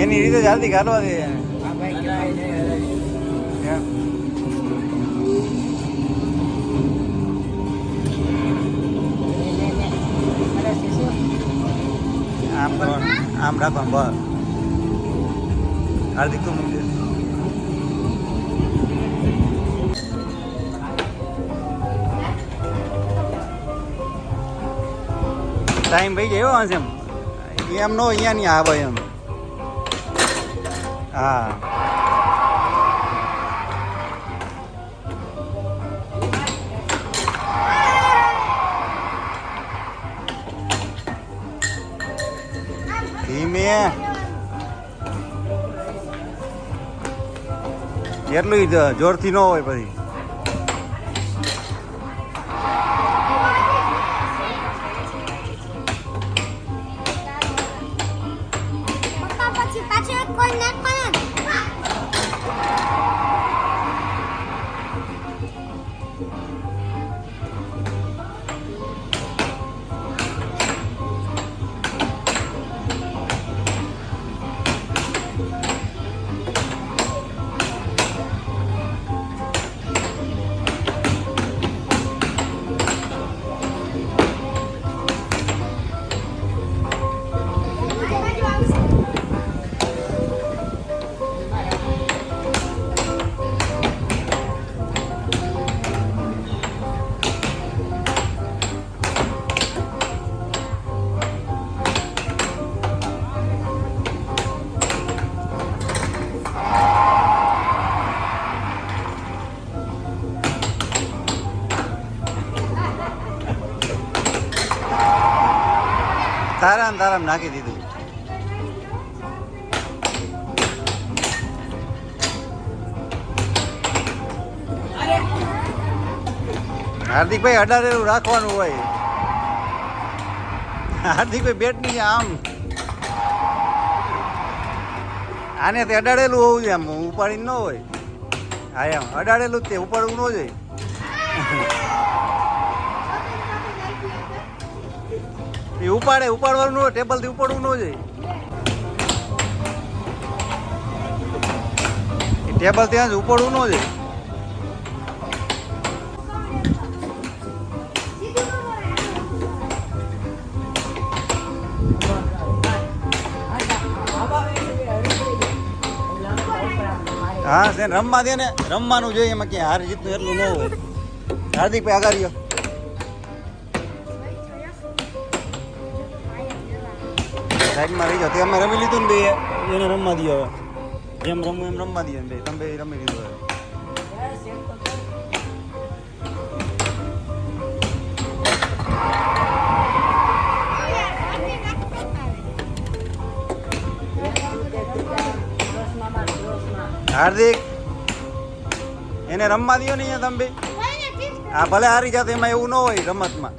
એની રીતે જલ્દી કાઢવા દે. આમ કરવાનું, આમ રાખવાનું બસ. હાર્દિક તું મૂકજે. ટાઈમ ભાઈ ગયો હશે એમ નો અહીંયા નહીં આવે એમ. હા ધીમે એટલું જોરથી ન હોય પછી. તારામ નાખી દીધું. હાર્દિકભાઈ અડાડેલું રાખવાનું હોય. હાર્દિકભાઈ બેટ ની આમ આને તે અડાડેલું હોવું જોઈએ. આમ ઉપાડી ન હોય. હા એમ અડાડેલું જ તે ઉપાડવું ન જોઈએ. એ ઉપાડવાનું ન હોય. ટેબલ થી ઉપાડવું ન જોઈએ. ટેબલ ત્યાં જ ઉપાડવું ન જોઈએ. હા છે રમવા દે ને. રમવાનું જોઈએ એમાં ક્યાં હાર જીતનું એટલું ન હોય. હાર્દિકભાઈ આગારીઓ સાઈડમાં રહી જાઓ. તે અમે રમી લીધું ને બે એને રમવા દઈએ. હવે જેમ રમવું એમ રમવા દઈએ બે. તમે બે રમી લીધું. હવે હાર્દિક એને રમવા દો ને અહીંયા તમે. હા ભલે હારી જાતો એમાં એવું ન હોય રમતમાં.